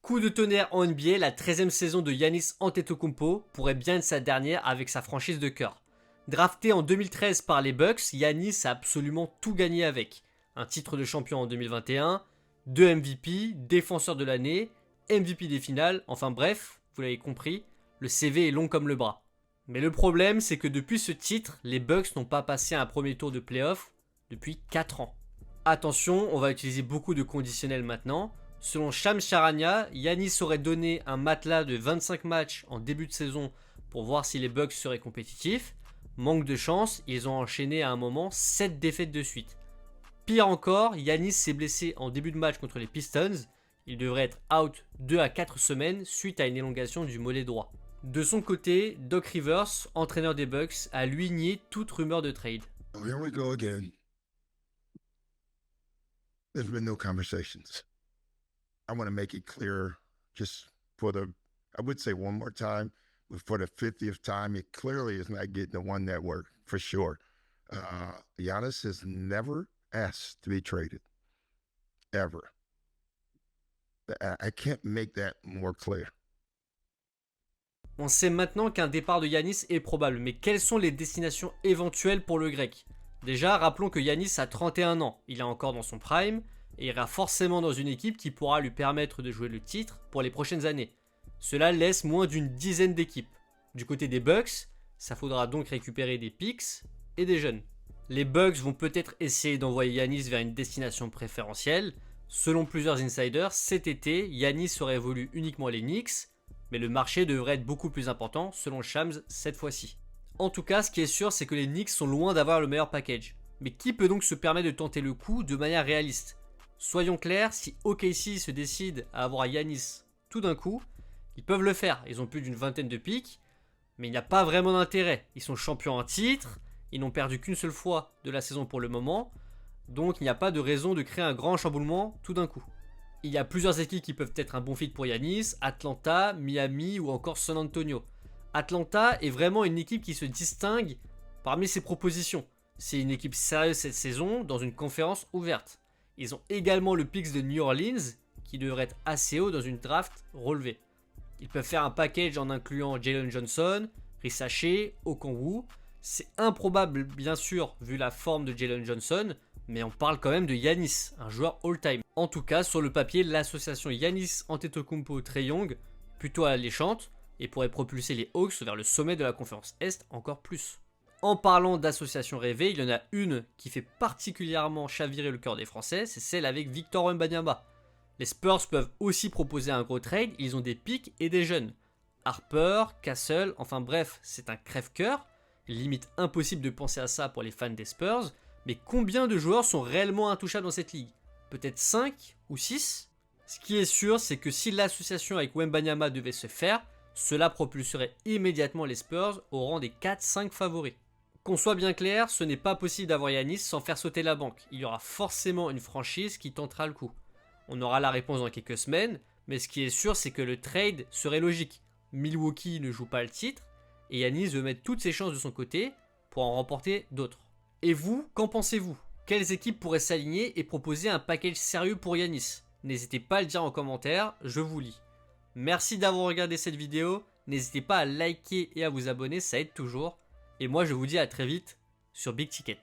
Coup de tonnerre en NBA, la 13e saison de Giannis Antetokounmpo pourrait bien être sa dernière avec sa franchise de cœur. Drafté en 2013 par les Bucks, Giannis a absolument tout gagné avec. Un titre de champion en 2021, 2 MVP, défenseur de l'année, MVP des finales, enfin bref, vous l'avez compris, le CV est long comme le bras. Mais le problème, c'est que depuis ce titre, les Bucks n'ont pas passé un premier tour de playoff depuis 4 ans. Attention, on va utiliser beaucoup de conditionnels maintenant. Selon Shams Charania, Giannis aurait donné un matelas de 25 matchs en début de saison pour voir si les Bucks seraient compétitifs. Manque de chance, ils ont enchaîné à un moment 7 défaites de suite. Pire encore, Giannis s'est blessé en début de match contre les Pistons. Il devrait être out 2 à 4 semaines suite à une élongation du mollet droit. De son côté, Doc Rivers, entraîneur des Bucks, a lui nié toute rumeur de trade. Oh, here we go again. There's been no conversations. I want to make it clear just for the, I would say one more time, but for the 50th time, it clearly is not getting the One Network for sure. Giannis has never asked to be traded, ever. I can't make that more clear. On sait maintenant qu'un départ de Giannis est probable, mais quelles sont les destinations éventuelles pour le grec? Déjà, rappelons que Giannis a 31 ans, il est encore dans son prime, et ira forcément dans une équipe qui pourra lui permettre de jouer le titre pour les prochaines années. Cela laisse moins d'une dizaine d'équipes. Du côté des Bucks, ça faudra donc récupérer des picks et des jeunes. Les Bucks vont peut-être essayer d'envoyer Giannis vers une destination préférentielle. Selon plusieurs insiders, cet été, Giannis aurait voulu uniquement les Knicks, mais le marché devrait être beaucoup plus important selon Shams cette fois-ci. En tout cas, ce qui est sûr, c'est que les Knicks sont loin d'avoir le meilleur package. Mais qui peut donc se permettre de tenter le coup de manière réaliste? Soyons clairs, si OKC se décide à avoir Giannis tout d'un coup, ils peuvent le faire. Ils ont plus d'une vingtaine de picks, mais il n'y a pas vraiment d'intérêt. Ils sont champions en titre, ils n'ont perdu qu'une seule fois de la saison pour le moment, donc il n'y a pas de raison de créer un grand chamboulement tout d'un coup. Il y a plusieurs équipes qui peuvent être un bon fit pour Giannis, Atlanta, Miami ou encore San Antonio. Atlanta est vraiment une équipe qui se distingue parmi ses propositions. C'est une équipe sérieuse cette saison dans une conférence ouverte. Ils ont également le Picks de New Orleans qui devrait être assez haut dans une draft relevée. Ils peuvent faire un package en incluant Jalen Johnson, Risa Shea, Okongwu. C'est improbable bien sûr vu la forme de Jalen Johnson, mais on parle quand même de Giannis, un joueur all-time. En tout cas, sur le papier, l'association Giannis Antetokounmpo-Trae Young plutôt alléchante et pourrait propulser les Hawks vers le sommet de la conférence Est encore plus. En parlant d'associations rêvées, il y en a une qui fait particulièrement chavirer le cœur des Français, c'est celle avec Victor Wembanyama. Les Spurs peuvent aussi proposer un gros trade, ils ont des pics et des jeunes. Harper, Castle, enfin bref, c'est un crève-cœur. Limite impossible de penser à ça pour les fans des Spurs, mais combien de joueurs sont réellement intouchables dans cette ligue? Peut-être 5 ou 6? Ce qui est sûr, c'est que si l'association avec Wembanyama devait se faire, cela propulserait immédiatement les Spurs au rang des 4-5 favoris. Qu'on soit bien clair, ce n'est pas possible d'avoir Giannis sans faire sauter la banque. Il y aura forcément une franchise qui tentera le coup. On aura la réponse dans quelques semaines, mais ce qui est sûr, c'est que le trade serait logique. Milwaukee ne joue pas le titre, et Giannis veut mettre toutes ses chances de son côté pour en remporter d'autres. Et vous, qu'en pensez-vous? Quelles équipes pourraient s'aligner et proposer un package sérieux pour Giannis? N'hésitez pas à le dire en commentaire, je vous lis. Merci d'avoir regardé cette vidéo, n'hésitez pas à liker et à vous abonner, ça aide toujours. Et moi je vous dis à très vite sur Big Ticket.